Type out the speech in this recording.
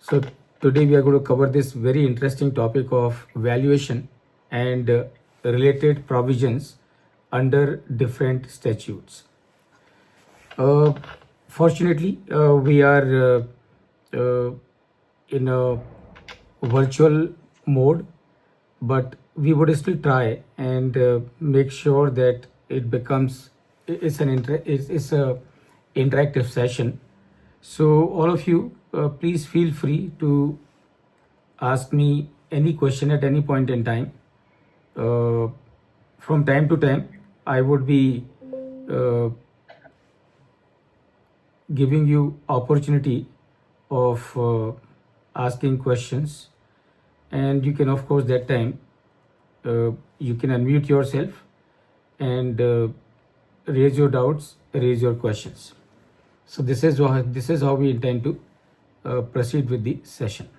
So today we are going to cover this very interesting topic of valuation and related provisions under different statutes. Uh, Fortunately, we are in a virtual mode, but we would still try and make sure that it becomes it's a interactive session. So all of you, please feel free to ask me any question at any point in time. Uh, from time to time, I would be uh, giving you opportunity of asking questions, and you can, of course, that time you can unmute yourself and raise your doubts, raise your questions. So this is how we intend to proceed with the session.